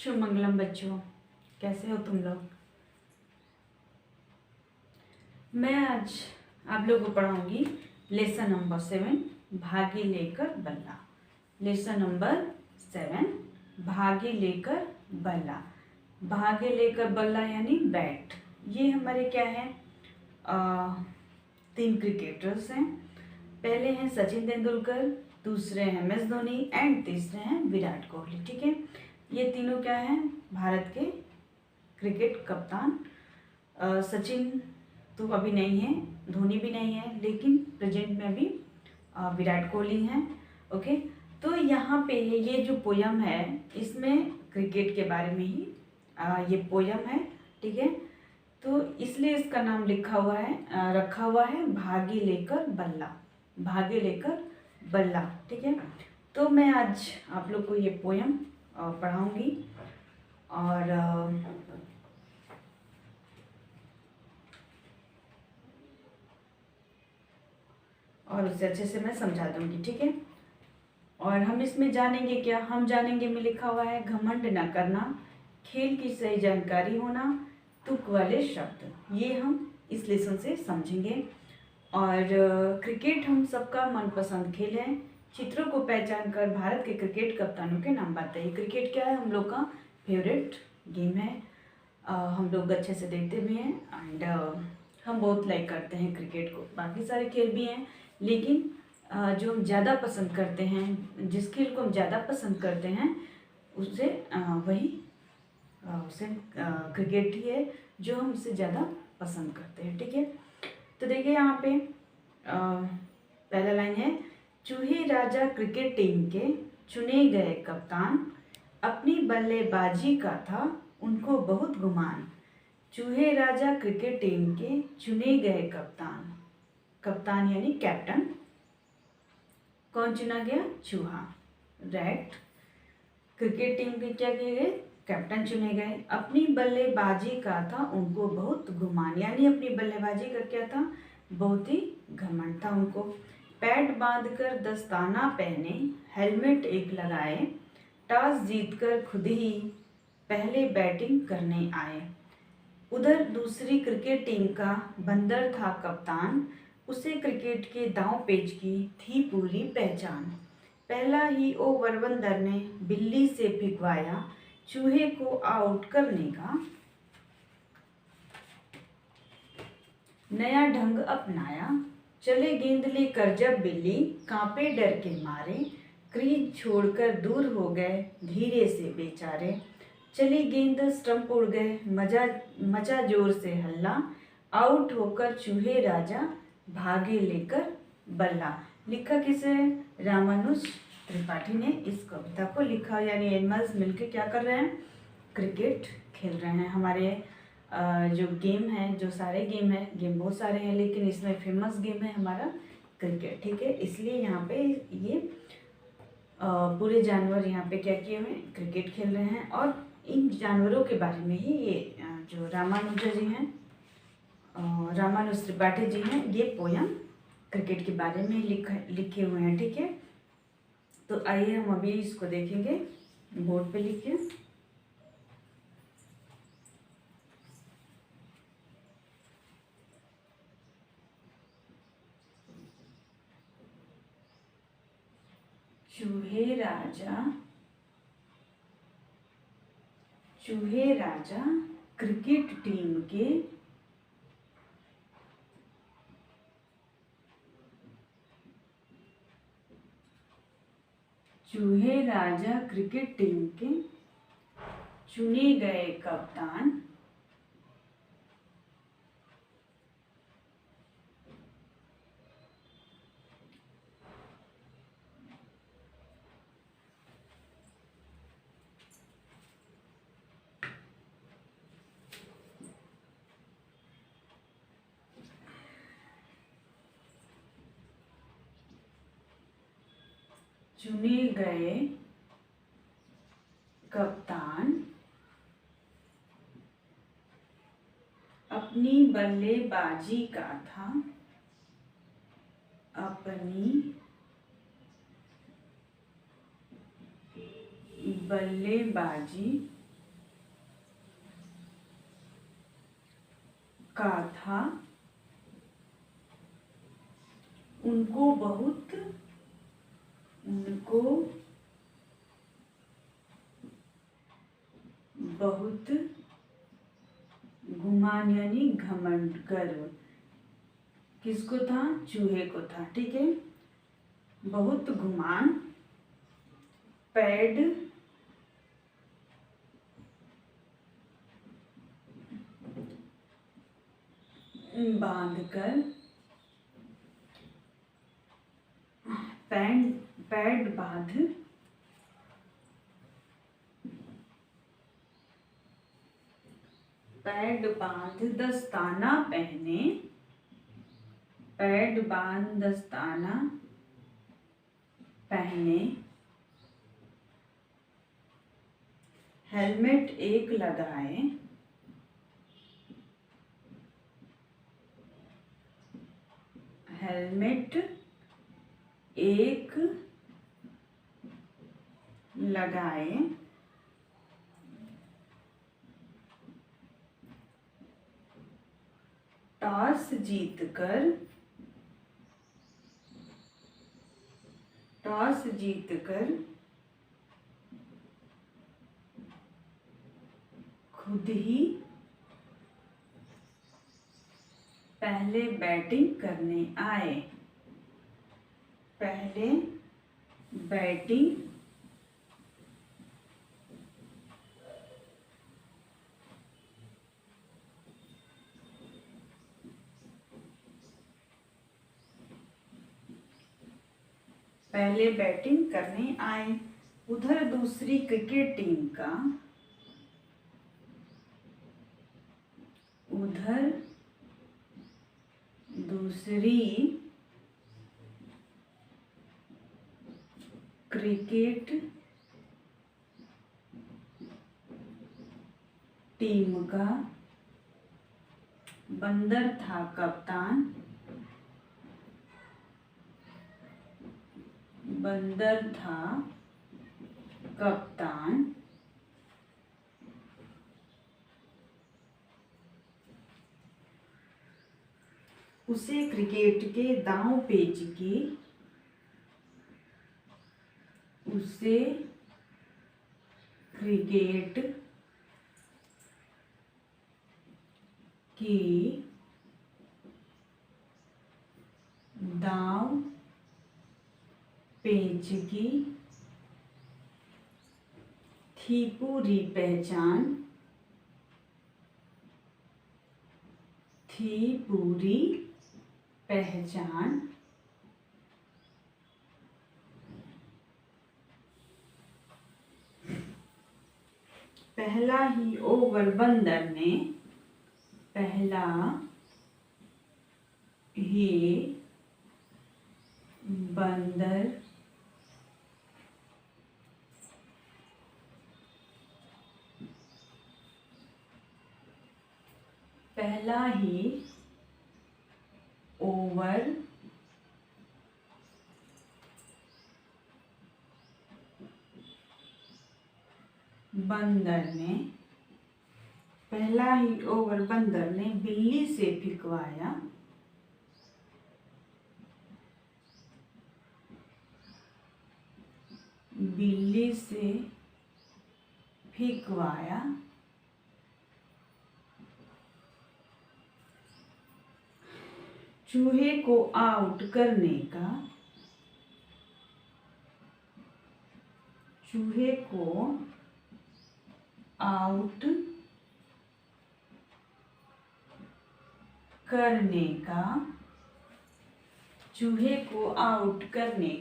शुभ मंगलम बच्चों, कैसे हो तुम लोग। मैं आज आप लोगों को पढ़ाऊंगी लेसन नंबर 7 भागे लेकर बल्ला। लेसन नंबर 7 भागे लेकर बल्ला। भागे लेकर बल्ला यानी बैट। ये हमारे क्या है, 3 क्रिकेटर्स हैं। पहले हैं सचिन तेंदुलकर, दूसरे हैं एम एस धोनी एंड तीसरे हैं विराट कोहली। ठीक है, ये तीनों क्या हैं, भारत के क्रिकेट कप्तान। सचिन तो अभी नहीं है, धोनी भी नहीं है, लेकिन प्रेजेंट में अभी विराट कोहली हैं। ओके, तो यहाँ पे ये जो पोयम है इसमें क्रिकेट के बारे में ही ये पोयम है। ठीक है, तो इसलिए इसका नाम रखा हुआ है भागे लेकर बल्ला। भागे लेकर बल्ला। ठीक है, तो मैं आज आप लोग को ये पोयम पढ़ाऊंगी और उससे अच्छे से मैं समझा दूंगी। ठीक है, और हम इसमें जानेंगे क्या, हम जानेंगे में लिखा हुआ है घमंड न करना, खेल की सही जानकारी होना, तुक वाले शब्द। ये हम इस लेसन से समझेंगे। और क्रिकेट हम सबका मनपसंद खेल है। चित्रों को पहचान कर भारत के क्रिकेट कप्तानों के नाम बताइए। क्रिकेट क्या है, हम लोग का फेवरेट गेम है। हम लोग अच्छे से देखते भी हैं एंड हम बहुत लाइक करते हैं क्रिकेट को। बाकी सारे खेल भी हैं, लेकिन जो हम ज़्यादा पसंद करते हैं, जिस खेल को हम ज़्यादा पसंद करते हैं उससे क्रिकेट ही है जो हम उससे ज़्यादा पसंद करते हैं। ठीक है, तो देखिए यहाँ पे पहला लाइन है, चूहे राजा क्रिकेट टीम के चुने गए कप्तान, अपनी बल्लेबाजी का था उनको बहुत गुमान। चूहे राजा क्रिकेट टीम के चुने गए कप्तान। कप्तान यानी कैप्टन। कौन चुना गया, चूहा, रैट। क्रिकेट टीम के क्या किए गए, कैप्टन चुने गए। अपनी बल्लेबाजी का था उनको बहुत गुमान, यानी अपनी बल्लेबाजी का क्या था, बहुत ही घमंड था उनको। पैड बांधकर दस्ताना पहने, हेलमेट एक लगाए, टॉस जीतकर खुद ही पहले बैटिंग करने आए। उधर दूसरी क्रिकेट टीम का बंदर था कप्तान, उसे क्रिकेट के दांव पेच की थी पूरी पहचान। पहला ही ओवर बंदर ने बिल्ली से भिगवाया, चूहे को आउट करने का नया ढंग अपनाया। चले गेंद लेकर जब बिल्ली, कांपे डर के मारे, क्रीज छोड़कर दूर हो गए धीरे से बेचारे। चली गेंद स्टंप उड़ गए, मचा जोर से हल्ला, आउट होकर चूहे राजा भागे लेकर बल्ला। लिखा किसे, रामानुज त्रिपाठी ने इस कविता को लिखा। यानी एनिमल्स मिलके क्या कर रहे हैं, क्रिकेट खेल रहे हैं। हमारे जो गेम है, जो सारे गेम है, गेम बहुत सारे हैं, लेकिन इसमें फेमस गेम है हमारा क्रिकेट। ठीक है, इसलिए यहाँ पे ये पूरे जानवर यहाँ पे क्या किए हुए हैं, क्रिकेट खेल रहे हैं। और इन जानवरों के बारे में ही ये जो रामानुज जी हैं, रामानुज त्रिपाठी जी हैं, ये पोयम क्रिकेट के बारे में लिखे हुए हैं। ठीक है, तो आइए हम अभी इसको देखेंगे। बोर्ड पे लिखिए, चूहे राजा क्रिकेट टीम के चुने गए कप्तान, चुने गए कप्तान अपनी बल्लेबाजी का था का था, उनको बहुत गुमान यानी घमंड, गर्व। किसको था? चूहे को था। ठीक है, बहुत गुमान, पैड बांधकर, पैड बांध दस्ताना पहने, पैड बांध दस्ताना पहने, हेलमेट एक लगाए, हेलमेट एक लगाए, टॉस जीतकर खुद ही पहले बैटिंग करने आए, पहले बैटिंग करने आए। उधर दूसरी क्रिकेट टीम का बंदर था कप्तान, उसे क्रिकेट के दांव पेच की दांव पेच की थी पूरी पहचान, पहला ही ओवर बंदर ने पहला ही ओवर बंदर ने बिल्ली से फिकवाया, चूहे को आउट करने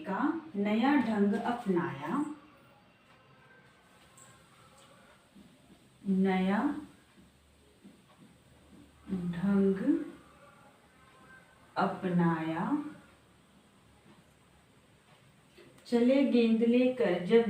का नया ढंग अपनाया, चले गेंद लेकर जब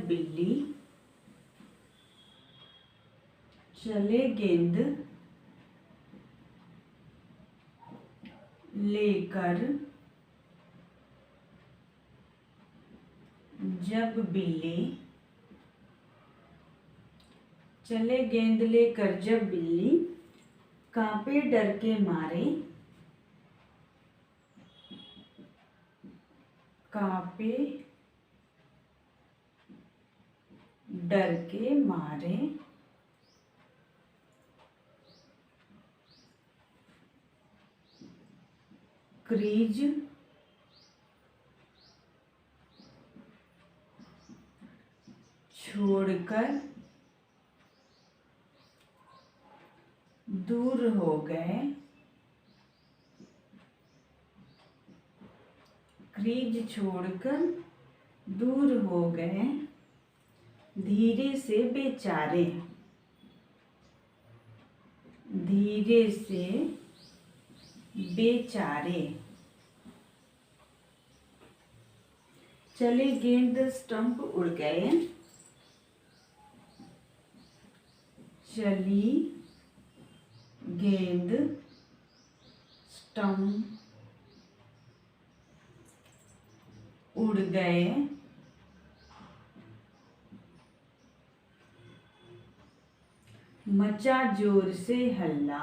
बिल्ली कांपे डर के मारे, कांपे डर के मारे क्रीज छोड़कर दूर हो गए, क्रीज छोड़कर दूर हो गए धीरे से बेचारे, धीरे से बेचारे। चले गेंद स्टंप उड़ गए, चली गेंद स्टंप उड़ गए, मचा जोर से हल्ला,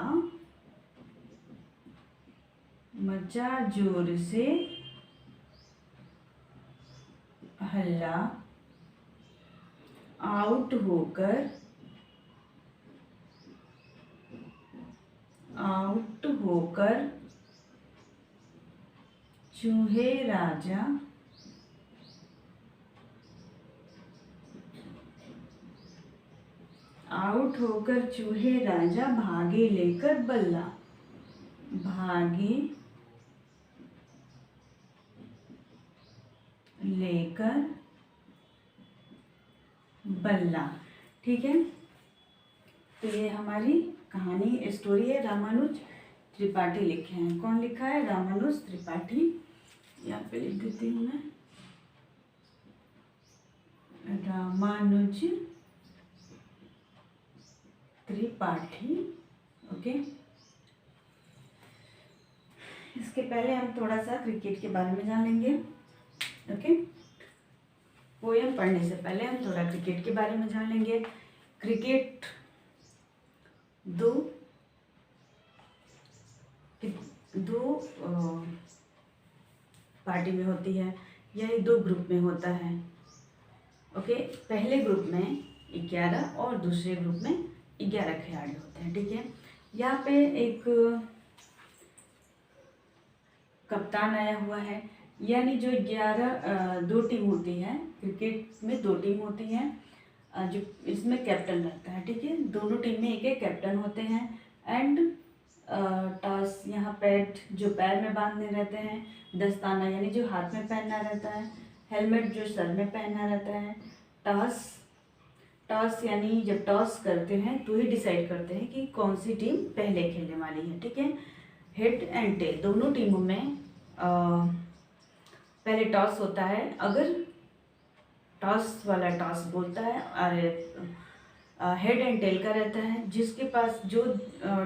मचा जोर से हल्ला, आउट होकर, आउट होकर चूहे राजा, आउट होकर चूहे राजा भागे लेकर बल्ला, भागे लेकर बल्ला। ठीक है, तो ये हमारी कहानी स्टोरी है। रामानुज त्रिपाठी लिखे हैं। कौन लिखा है? रामानुज त्रिपाठी। यहाँ पे लिख देती हूँ मैं, रामानुज त्रिपाठी। ओके, इसके पहले हम थोड़ा सा क्रिकेट के बारे में जान लेंगे। ओके, पोयम पढ़ने से पहले हम थोड़ा क्रिकेट के बारे में जान लेंगे। क्रिकेट दो पार्टी में होती है, यानी दो ग्रुप में होता है। ओके, पहले ग्रुप में 11 और दूसरे ग्रुप में 11 खिलाड़ी होते हैं। ठीक है, यहाँ पे एक कप्तान आया हुआ है, यानी जो 11 दो टीम होती है। क्रिकेट में 2 टीम होती हैं, जो इसमें कैप्टन रहता है। ठीक है, दोनों टीम में एक एक कैप्टन होते हैं। एंड टॉस, यहाँ पैड जो पैर में बांधने रहते हैं, दस्ताना यानी जो हाथ में पहनना रहता है, हेलमेट जो सर में पहनना रहता है। टॉस यानी जब टॉस करते हैं तो ही डिसाइड करते हैं कि कौन सी टीम पहले खेलने वाली है। ठीक है, हेड एंड टेल दोनों टीमों में पहले टॉस होता है। अगर टॉस वाला टॉस बोलता है और हेड एंड टेल का रहता है, जिसके पास जो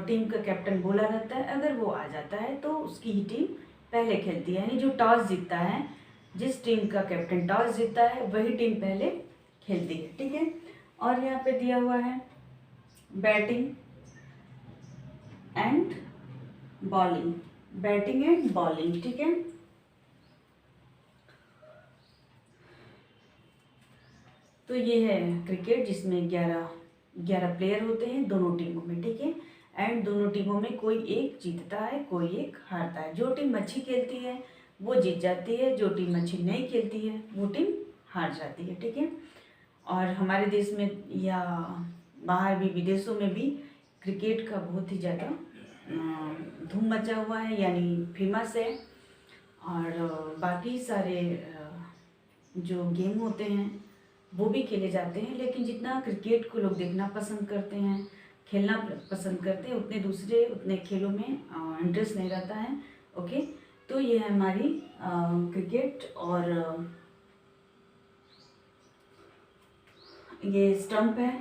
टीम का कैप्टन बोला रहता है, अगर वो आ जाता है तो उसकी ही टीम पहले खेलती है। यानी जो टॉस जीतता है, जिस टीम का कैप्टन टॉस जीतता है, वही टीम पहले खेलती है। ठीक है, और यहाँ पे दिया हुआ है batting and bowling, batting and bowling. ठीक है, तो ये है क्रिकेट, जिसमें 11 प्लेयर होते हैं दोनों टीमों में। ठीक है, एंड दोनों टीमों में कोई एक जीतता है, कोई एक हारता है। जो टीम अच्छी खेलती है वो जीत जाती है, जो टीम अच्छी नहीं खेलती है वो टीम हार जाती है। ठीक है, और हमारे देश में या बाहर भी, विदेशों में भी क्रिकेट का बहुत ही ज़्यादा धूम मचा हुआ है, यानी फेमस है। और बाकी सारे जो गेम होते हैं वो भी खेले जाते हैं, लेकिन जितना क्रिकेट को लोग देखना पसंद करते हैं, खेलना पसंद करते हैं, उतने खेलों में इंटरेस्ट नहीं रहता है। ओके, तो ये है हमारी क्रिकेट। और ये स्टंप है,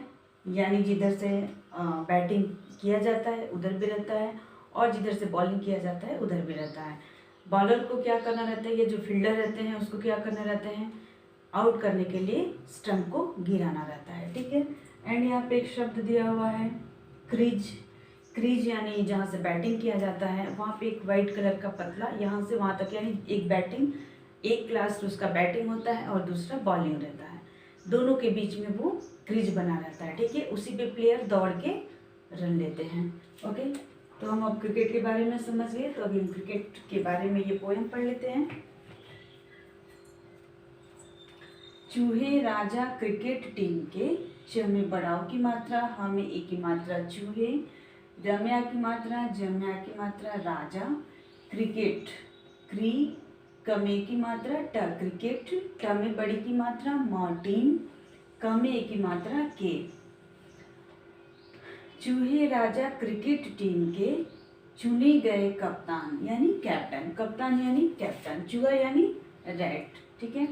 यानी जिधर से बैटिंग किया जाता है उधर भी रहता है, और जिधर से बॉलिंग किया जाता है उधर भी रहता है। बॉलर को क्या करना रहता है, ये जो फील्डर रहते हैं उसको क्या करना रहता है, आउट करने के लिए स्टंप को गिराना रहता है। ठीक है, एंड यहाँ पे एक शब्द दिया हुआ है क्रीज। क्रीज यानी जहाँ से बैटिंग किया जाता है वहाँ पे एक वाइट कलर का पतला यहाँ से वहाँ तक, यानी एक क्लास उसका बैटिंग होता है और दूसरा बॉलिंग रहता है, दोनों के बीच में वो क्रीज बना रहता है, ठीक है। उसी पे प्लेयर दौड़ के रन लेते हैं। ओके, तो हम अब क्रिकेट के बारे में समझ गए, तो अभी हम क्रिकेट के बारे में ये पोएम पढ़ लेते हैं। चूहे राजा क्रिकेट टीम के, च में बड़ाव की मात्रा, ह में ए की मात्रा चूहे, रम्या की मात्रा, जम्या की मात्रा राजा, क्रिकेट क्री, कमे की मात्रा ट क्रिकेट, ट में बड़ी की मात्रा म टीम, कमे की मात्रा के। चूहे राजा क्रिकेट टीम के चुने गए कप्तान यानी कैप्टन, कप्तान यानी कैप्टन, चूहा यानी रैट, ठीक है।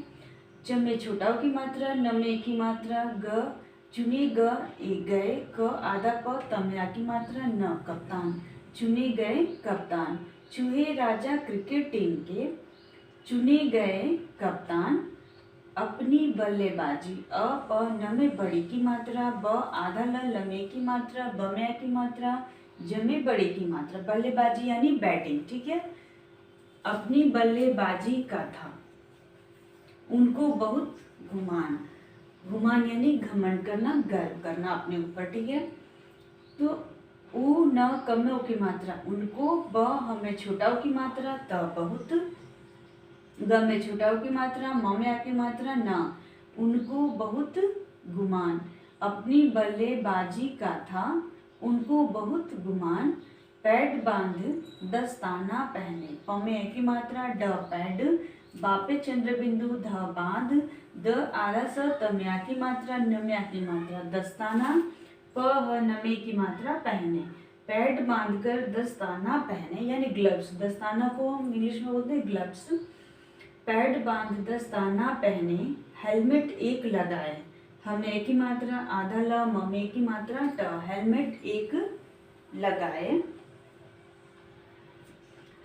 च में छोटाओ की मात्रा, न में की मात्रा ग, चुने ग ए गए, क आधा प, तमया की मात्रा न, कप्तान, चुने गए कप्तान। चूहे राजा क्रिकेट टीम के चुने गए कप्तान अपनी बल्लेबाजी, अ प न में बड़ी की मात्रा, ब आधा ल लमे की मात्रा, बम्या की मात्रा, जमे बड़ी की मात्रा, बल्लेबाजी यानी बैटिंग, ठीक है। अपनी बल्लेबाजी का था उनको बहुत गुमान, गुमान यानी घमंड करना, गर्व करना अपने ऊपर, ठीक है। तो उ न कमो की मात्रा उनको, ब हमें छोटाओ की मात्रा, त बहुत, ग में छोटाओ की मात्रा, म में आ की मात्रा न, उनको बहुत गुमान। अपनी बल्लेबाजी का था उनको बहुत गुमान, पैड बांध दस्ताना पहने, प में ए की मात्रा ड पैड, बापे चंद्र बिंदु, ध बांध, द आरा स तम्या की मात्रा, नम्या की मात्रा दस्ताना, प ह नमे की मात्रा पहने, पैड बांधकर दस्ताना पहने यानी ग्लव्स, दस्ताना को हम इंग्लिश में बोलते हैं ग्लव्स। पैड बांध दस्ताना पहने, हेलमेट एक लगाए, हमें एक की मात्रा आधा ल, म में की मात्रा ट, हेलमेट एक लगाए,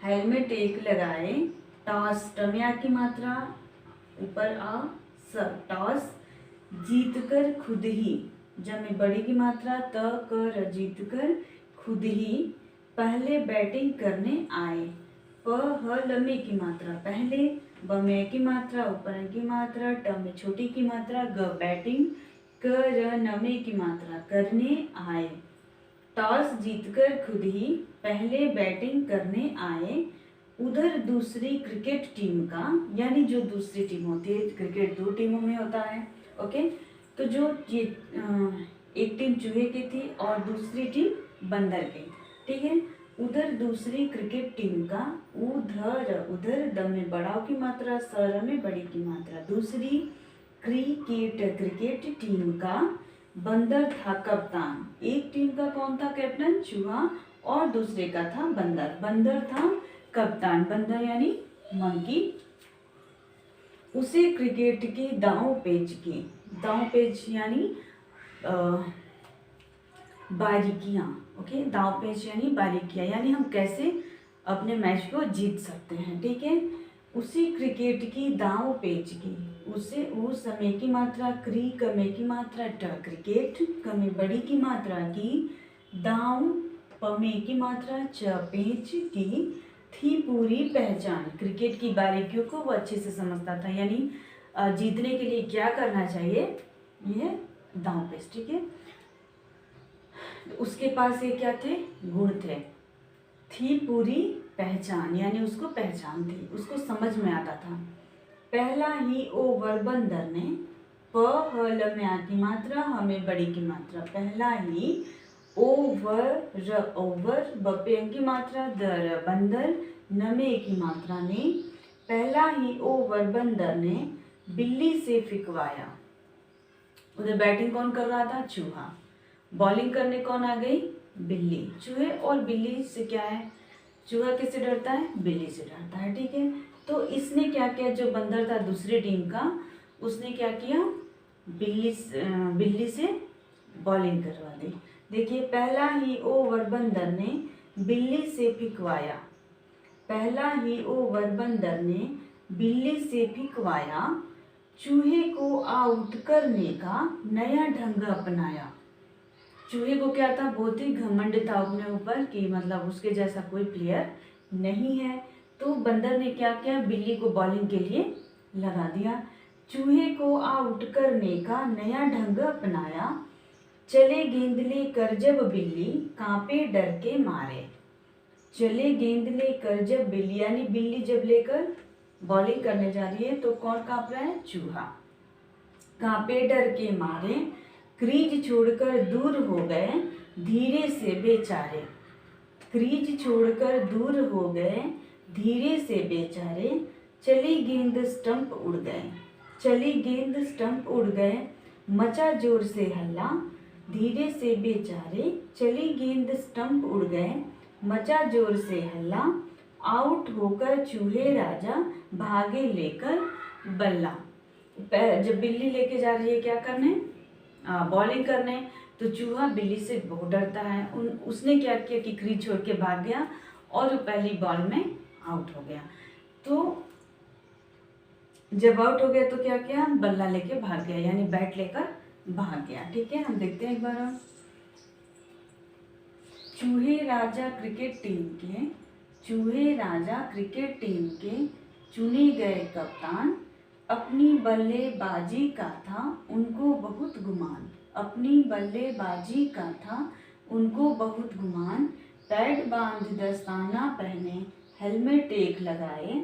हेलमेट एक लगाए। टॉस, टम्या की मात्रा ऊपर आ स, टॉस जीतकर खुद ही, जब में बड़ी की मात्रा त कर, जीतकर खुद ही पहले बैटिंग करने आए, प ह लमे की मात्रा पहले, ब में की मात्रा ऊपर की मात्रा, ट में छोटी की मात्रा ग बैटिंग, क र नमे की मात्रा करने आए। टॉस जीतकर खुद ही पहले बैटिंग करने आए, उधर दूसरी क्रिकेट टीम का, यानी जो दूसरी टीम होती है, क्रिकेट दो टीमों में होता है, ओके। तो जो ये एक टीम चूहे की थी और दूसरी टीम बंदर की, ठीक है। उधर दूसरी क्रिकेट टीम का, उधर, उधर द में बड़ाव की मात्रा, सर में बड़ी की मात्रा, दूसरी क्रिकेट क्रिकेट टीम का बंदर था कप्तान। एक टीम का कौन था कैप्टन? चूहा, और दूसरे का था बंदर, बंदर था कप्तान, बंदर यानी मंकी। उसे क्रिकेट के दांव पेच की, दांव पेच यानी बारीकियां, ओके, दांव पेच यानी बारीकियां, यानी हम कैसे अपने मैच को जीत सकते हैं, ठीक है। उसी क्रिकेट की दांव पेच की, उसे उस समय की मात्रा क्री, कमे की मात्रा ट, क्रिकेट, कमे बड़ी की मात्रा की, दांव पमे की मात्रा च, पेच की थी पूरी पहचान। क्रिकेट की बारीकियों को वो अच्छे से समझता था, यानी जीतने के लिए क्या करना चाहिए, ये दांव पेच, ठीक है। उसके पास ये क्या थे? गुण थे। थी पूरी पहचान यानी उसको पहचान थी, उसको समझ में आता था। पहला ही ओवर बंदर ने, प ह ल में आ की मात्रा, हमें बड़ी की मात्रा, पहला ही ओवर, ओवर बपे की मात्रा, दर बंदर, नमे की मात्रा ने, पहला ही ओवर बंदर ने बिल्ली से फिकवाया। उधर बैटिंग कौन कर रहा था? चूहा। बॉलिंग करने कौन आ गई? बिल्ली। चूहे और बिल्ली से क्या है? चूहा किससे डरता है? बिल्ली से डरता है, ठीक है। तो इसने क्या किया, जो बंदर था दूसरी टीम का, उसने क्या किया, बिल्ली से बॉलिंग करवा दी। देखिए, पहला ही ओवर बंदर ने बिल्ली से फिकवाया, पहला ही ओवर बंदर ने बिल्ली से फिकवाया, चूहे को आउट करने का नया ढंग अपनाया। चूहे को क्या था, बहुत ही घमंड था अपने ऊपर कि मतलब उसके जैसा कोई प्लेयर नहीं है। तो बंदर ने क्या किया, बिल्ली को बॉलिंग के लिए लगा दिया। चूहे को आउट करने का नया ढंग अपनाया, चले गेंद लेकर जब बिल्ली कांपे डर के मारे। चले गेंद लेकर जब बिल्ली, यानी बिल्ली जब लेकर बॉलिंग करने जा रही है तो कौन कांप रहा है, चूहा। कांपे डर के मारे, क्रीज छोड़कर दूर हो गए धीरे से बेचारे। क्रीज छोड़कर दूर हो गए धीरे से बेचारे, चली गेंद स्टंप उड़ गए। चली गेंद स्टंप उड़ गए, मचा जोर से हल्ला धीरे से बेचारे। चली गेंद स्टंप उड़ गए, मचा जोर से हल्ला, आउट होकर चूहे राजा भागे लेकर बल्ला। जब बिल्ली लेके जा रही है क्या करने, बॉलिंग करने, तो चूहा बिल्ली से बहुत डरता है। उसने क्या किया कि क्रीज छोड़ के भाग गया और वो पहली बॉल में आउट हो गया। तो जब आउट हो गया तो क्या किया, बल्ला लेके भाग गया, यानी बैट लेकर भाग गया। ठीक है, हम देखते हैं एक बार और। चूहे राजा क्रिकेट टीम के, चूहे राजा क्रिकेट टीम के चुने गए कप्तान, अपनी बल्लेबाजी का था उनको बहुत गुमान। अपनी बल्लेबाजी का था उनको बहुत गुमान, पैड बांध दस्ताना पहने हेलमेट एक लगाए,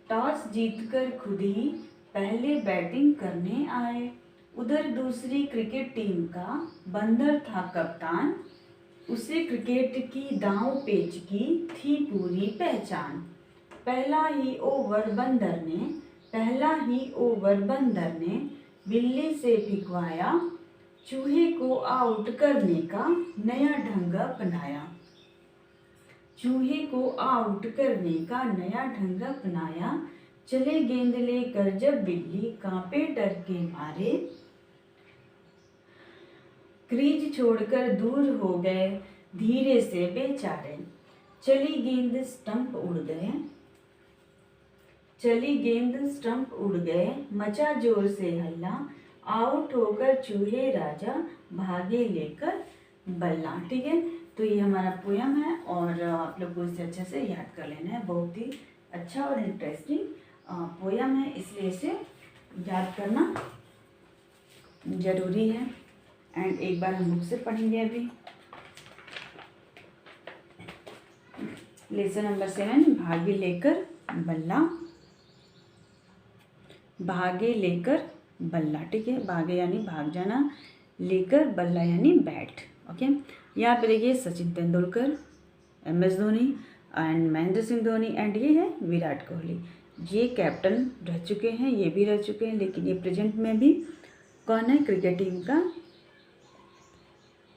टॉस जीतकर खुद ही पहले बैटिंग करने आए। उधर दूसरी क्रिकेट टीम का बंदर था कप्तान, उसे क्रिकेट की दांव पेच की थी पूरी पहचान। पहला ही ओवर बंदर ने बिल्ली से फिकवाया, चूहे को आउट करने का नया ढंग अपनाया। चूहे को आउट करने का नया ढंग अपनाया, चले गेंद लेकर जब बिल्ली कांपे डर के मारे। क्रीज छोड़कर दूर हो गए धीरे से बेचारे, चली गेंद स्टंप उड़ गए। चली गेंद स्टंप उड़ गए, मचा जोर से हल्ला, आउट होकर चूहे राजा भागे लेकर बल्ला। ठीक है, तो ये हमारा पोयम है और आप लोग को इसे अच्छे से याद कर लेना है। बहुत ही अच्छा और इंटरेस्टिंग पोयम है, इसलिए इसे याद करना जरूरी है। एंड एक बार हम बुक से पढ़ेंगे अभी। लेसन नंबर 7, भागे लेकर बल्ला। भागे लेकर बल्ला, ठीक है, भागे यानी भाग जाना, लेकर बल्ला यानी बैट। ओके, यहाँ पे देखिए Sachin Tendulkar, MS Dhoni and Mahendra Singh Dhoni, and ये है विराट कोहली। ये कैप्टन रह चुके हैं, ये भी रह चुके हैं, लेकिन ये प्रेजेंट में भी कौन है, क्रिकेट टीम का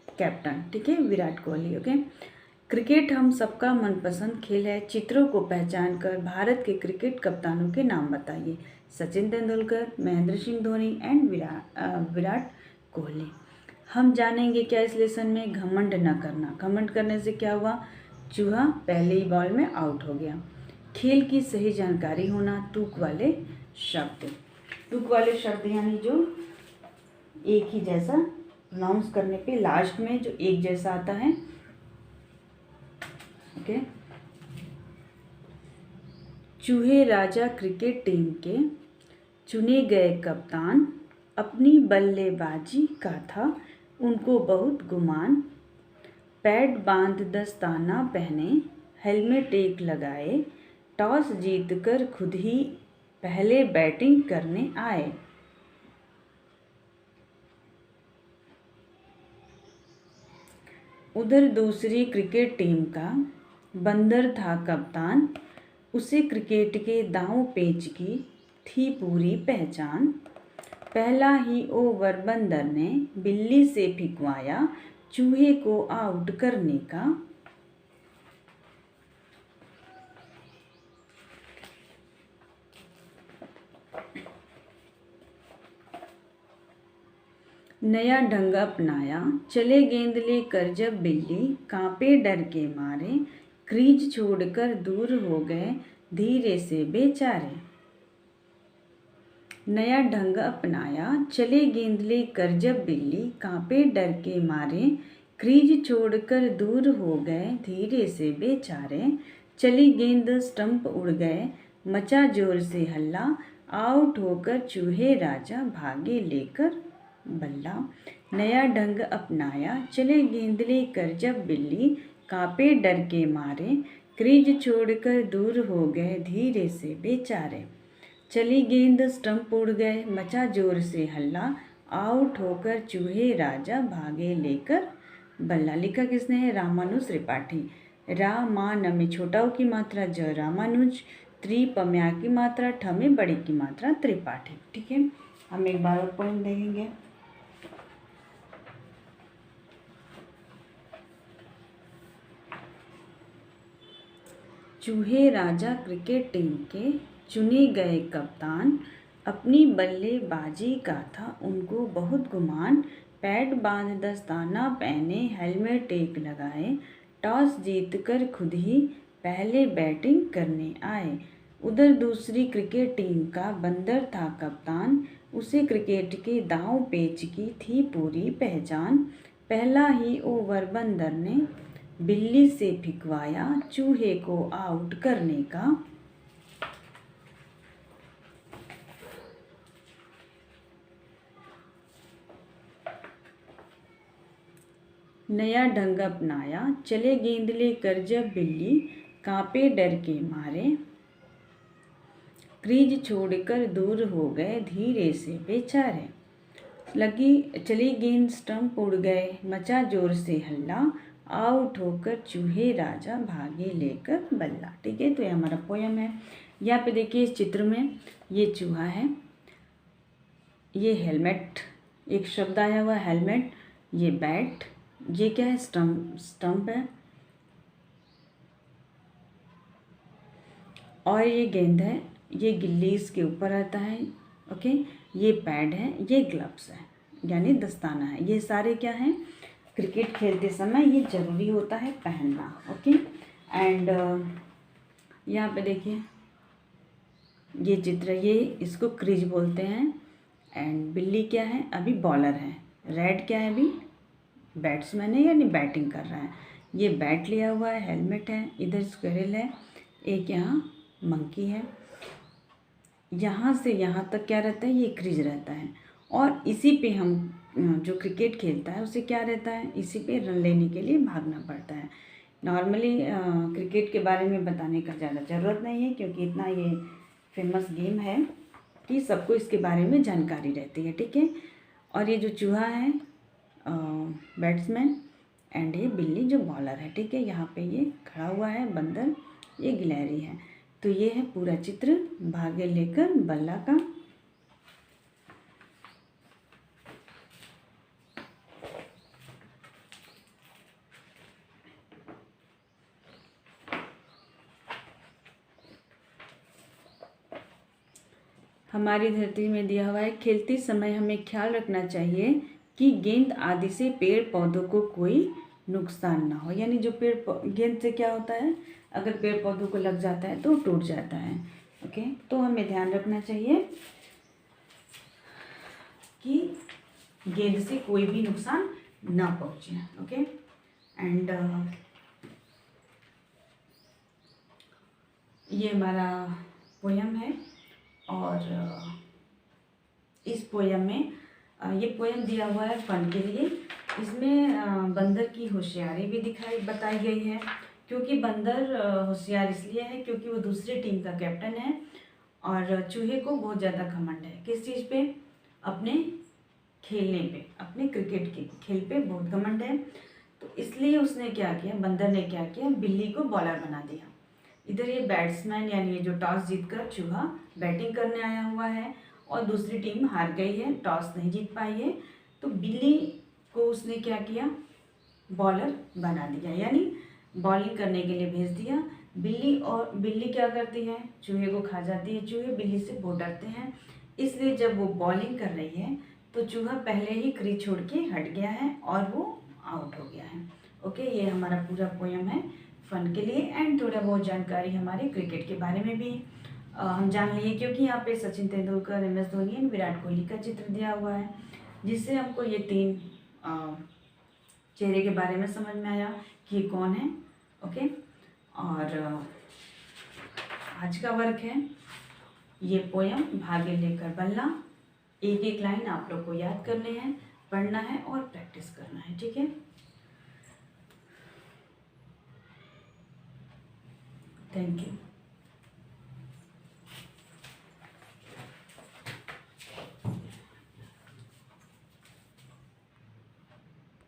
कैप्टन, ठीक है, विराट कोहली। ओके, क्रिकेट हम सबका मनपसंद खेल है, चित्रों को पहचान कर भारत के क्रिकेट कप्तानों के नाम बताइए। सचिन तेंदुलकर, महेंद्र सिंह धोनी एंड विराट कोहली। हम जानेंगे क्या इस लेसन में, घमंड न करना। घमंड करने से क्या हुआ, चूहा पहले ही बॉल में आउट हो गया। खेल की सही जानकारी होना, तुक वाले शब्द। तुक वाले शब्द यानी जो एक ही जैसा प्रोनाउंस करने पे लास्ट में जो एक जैसा आता है। ओके, चूहे राजा क्रिकेट टीम के चुने गए कप्तान, अपनी बल्लेबाजी का था उनको बहुत गुमान, पैड बांध दस्ताना पहने हेलमेट एक लगाए, टॉस जीतकर खुद ही पहले बैटिंग करने आए। उधर दूसरी क्रिकेट टीम का बंदर था कप्तान, उसे क्रिकेट के दांव पेच की थी पूरी पहचान। पहला ही ओवर बंदर ने बिल्ली से फिकवाया, चूहे को आउट करने का नया ढंग अपनाया। चले गेंद लेकर जब बिल्ली कांपे डर के मारे, क्रीज छोड़कर दूर हो गए धीरे से बेचारे। नया ढंग अपनाया, चले गेंद लेकर जब बिल्ली कांपे डर के मारे, क्रीज छोड़कर दूर हो गए धीरे से बेचारे, चली गेंद स्टंप उड़ गए मचा जोर से हल्ला, आउट होकर चूहे राजा भागे लेकर बल्ला। नया ढंग अपनाया चले गेंद लेकर जब बिल्ली, कांपे डर के मारे क्रीज छोड़कर दूर हो गए धीरे से बेचारे, चली गेंद स्टंप उड़ गए मचा जोर से हल्ला, आउट होकर चूहे राजा भागे लेकर बल्ला। लिखा किसने है? रामानुज त्रिपाठी। रा मा न में छोटा ऊ की मात्रा ज रामानुज, त्रि पम्या की मात्रा ठ में बड़ी की मात्रा त्रिपाठी। ठीक है, हम एक बार और पॉइंट देखेंगे। चूहे राजा क्रिकेट टीम के चुने गए कप्तान, अपनी बल्लेबाजी का था उनको बहुत गुमान, पैड बांध दस्ताना पहने हेलमेट एक लगाए, टॉस जीतकर खुद ही पहले बैटिंग करने आए। उधर दूसरी क्रिकेट टीम का बंदर था कप्तान, उसे क्रिकेट के दांव पेच की थी पूरी पहचान। पहला ही ओवर बंदर ने बिल्ली से फिकवाया चूहे को आउट करने का। नया ढंग अपनाया चले गेंद लेकर जब बिल्ली, कांपे डर के मारे क्रीज छोड़कर दूर हो गए धीरे से बेचारे, चली गेंद स्टंप उड़ गए मचा जोर से हल्ला, आउट होकर चूहे राजा भागे लेकर बल्ला। ठीक है, तो ये हमारा पोयम है। यहाँ पे देखिए इस चित्र में ये चूहा है, ये हेलमेट एक शब्द आया हुआ हेलमेट, ये बैट, ये क्या है? स्टंप है, और ये गेंद है, ये गिल्ली इसके ऊपर रहता है। ओके, ये पैड है, ये ग्लव्स है यानी दस्ताना है। ये सारे क्या हैं? क्रिकेट खेलते समय ये ज़रूरी होता है पहनना। ओके, एंड यहाँ पे देखिए ये चित्र, ये इसको क्रीज बोलते हैं। एंड बिल्ली क्या है? अभी बॉलर है। रेड क्या है? अभी बैट्समैन है यानी बैटिंग कर रहा है। ये बैट लिया हुआ है, हेलमेट है, इधर स्क्विरल है, एक यहाँ मंकी है। यहाँ से यहाँ तक क्या रहता है? ये क्रीज रहता है, और इसी पे हम जो क्रिकेट खेलता है उसे क्या रहता है? इसी पे रन लेने के लिए भागना पड़ता है। नॉर्मली क्रिकेट के बारे में बताने का ज़्यादा ज़रूरत नहीं है, क्योंकि इतना ये फेमस गेम है कि सबको इसके बारे में जानकारी रहती है। ठीक है, और ये जो चूहा है बैट्समैन, एंड ये बिल्ली जो बॉलर है। ठीक है, यहाँ पे ये खड़ा हुआ है बंदर, ये गिलहरी है। तो ये है पूरा चित्र भागे लेकर बल्ला का। हमारी धरती में दिया हुआ है, खेलते समय हमें ख्याल रखना चाहिए कि गेंद आदि से पेड़ पौधों को कोई नुकसान ना हो। यानी जो गेंद से क्या होता है? अगर पेड़ पौधों को लग जाता है तो टूट जाता है। ओके, तो हमें ध्यान रखना चाहिए कि गेंद से कोई भी नुकसान ना पहुंचे। ओके, एंड ये हमारा पोयम है, और इस पोयम में ये पोयम दिया हुआ है फन के लिए। इसमें बंदर की होशियारी भी बताई गई है, क्योंकि बंदर होशियार इसलिए है क्योंकि वो दूसरी टीम का कैप्टन है, और चूहे को बहुत ज़्यादा घमंड है। किस चीज़ पे? अपने खेलने पे, अपने क्रिकेट के खेल पे बहुत घमंड है। तो इसलिए उसने क्या किया, बंदर ने क्या किया, बिल्ली को बॉलर बना दिया। इधर ये बैट्समैन यानी ये जो टॉस जीतकर चूहा बैटिंग करने आया हुआ है, और दूसरी टीम हार गई है, टॉस नहीं जीत पाई है, तो बिल्ली को उसने क्या किया, बॉलर बना दिया, यानी बॉलिंग करने के लिए भेज दिया। बिल्ली क्या करती है? चूहे को खा जाती है। चूहे बिल्ली से बहुत डरते हैं, इसलिए जब वो बॉलिंग कर रही है तो चूहा पहले ही क्रीज छोड़ के हट गया है और वो आउट हो गया है। ओके, ये हमारा पूरा पोयम है फन के लिए, एंड थोड़ा बहुत जानकारी हमारे क्रिकेट के बारे में भी हम जान लिए, क्योंकि यहाँ पे सचिन तेंदुलकर, MS धोनी एंड विराट कोहली का चित्र दिया हुआ है, जिससे हमको ये 3 चेहरे के बारे में समझ में आया कि ये कौन है। ओके, और आज का वर्क है ये पोयम भाग्य लेकर बल्ला। एक एक लाइन आप लोग को याद करने हैं, पढ़ना है और प्रैक्टिस करना है, ठीक है। Thank you.